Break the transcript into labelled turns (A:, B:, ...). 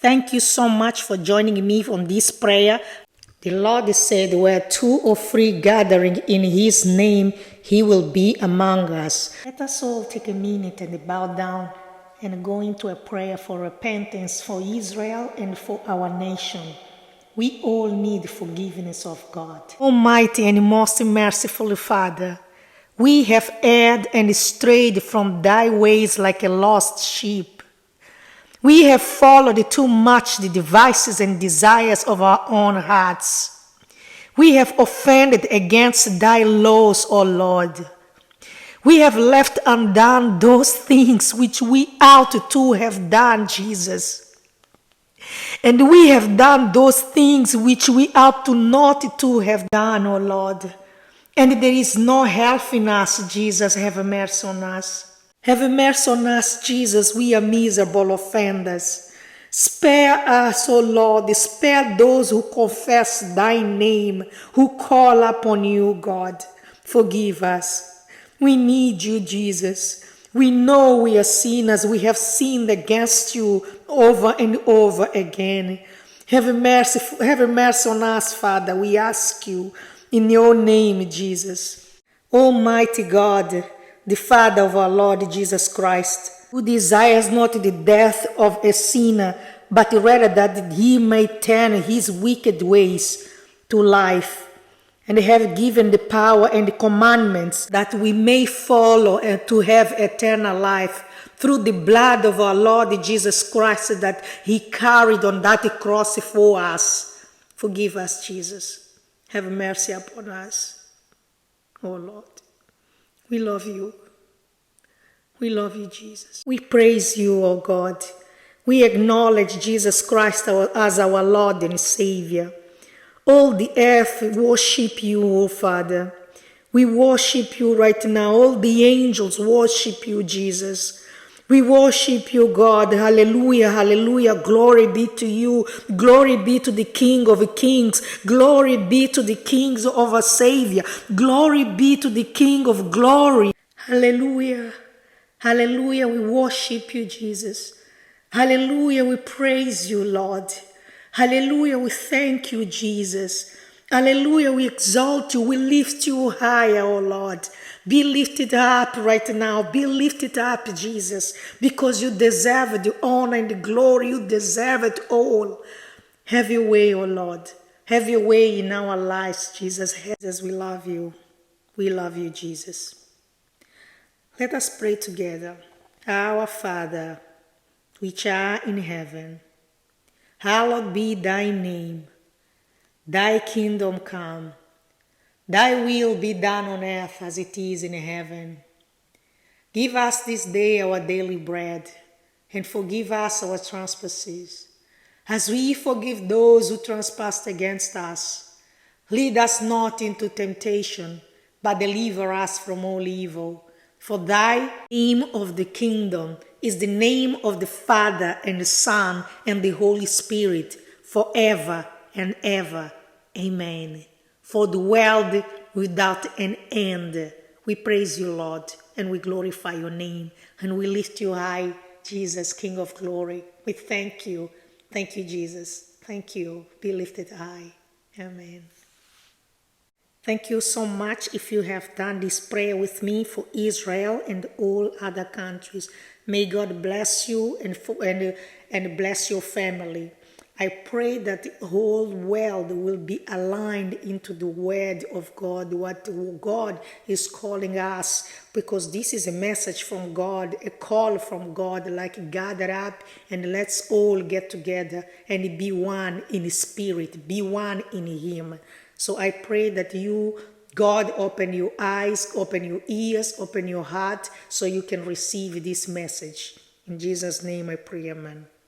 A: Thank you so much for joining me on this prayer. The Lord said, where 2 or 3 gathering in His name, He will be among us. Let us all take a minute and bow down and go into a prayer for repentance for Israel and for our nation. We all need forgiveness of God. Almighty and most merciful Father, we have erred and strayed from Thy ways like a lost sheep. We have followed too much the devices and desires of our own hearts. We have offended against Thy laws, O Lord. We have left undone those things which we ought to have done, Jesus. And we have done those things which we ought to not to have done, O Lord. And there is no help in us, Jesus. Have mercy on us. Have mercy on us, Jesus. We are miserable offenders. Spare us, O Lord. Spare those who confess Thy name, who call upon You, God. Forgive us. We need You, Jesus. We know we are sinners. We have sinned against You over and over again. Have mercy on us, Father. We ask You in Your name, Jesus. Almighty God, the Father of our Lord Jesus Christ, who desires not the death of a sinner, but rather that he may turn his wicked ways to life, and have given the power and the commandments that we may follow and to have eternal life through the blood of our Lord Jesus Christ that He carried on that cross for us. Forgive us, Jesus. Have mercy upon us, oh Lord. We love You. We love You, Jesus. We praise You, O God. We acknowledge Jesus Christ as our Lord and Savior. All the earth worship You, O Father. We worship You right now. All the angels worship You, Jesus. We worship You, God. Hallelujah, hallelujah. Glory be to You. Glory be to the King of Kings. Glory be to the King of our Savior. Glory be to the King of glory. Hallelujah. Hallelujah. We worship You, Jesus. Hallelujah. We praise You, Lord. Hallelujah. We thank You, Jesus. Hallelujah. We exalt You. We lift You higher, oh Lord. Be lifted up right now. Be lifted up, Jesus, because You deserve the honor and the glory. You deserve it all. Have Your way, oh Lord. Have Your way in our lives, Jesus. Jesus, we love You. We love You, Jesus. Let us pray together. Our Father, which art in heaven, hallowed be Thy name. Thy kingdom come. Thy will be done on earth as it is in heaven. Give us this day our daily bread, and forgive us our trespasses, as we forgive those who trespass against us. Lead us not into temptation, but deliver us from all evil. For Thy name of the kingdom is the name of the Father and the Son and the Holy Spirit, forever and ever. Amen. For the world without an end. We praise You, Lord, and we glorify Your name, and we lift You high, Jesus, King of glory. We thank You. Thank You, Jesus. Thank You. Be lifted high. Amen. Thank you so much if you have done this prayer with me for Israel and all other countries. May God bless you and bless your family. I pray that the whole world will be aligned into the word of God, what God is calling us, because this is a message from God, a call from God, like gather up and let's all get together and be one in the Spirit, be one in Him. So I pray that you, God, open your eyes, open your ears, open your heart, so you can receive this message. In Jesus' name I pray, amen.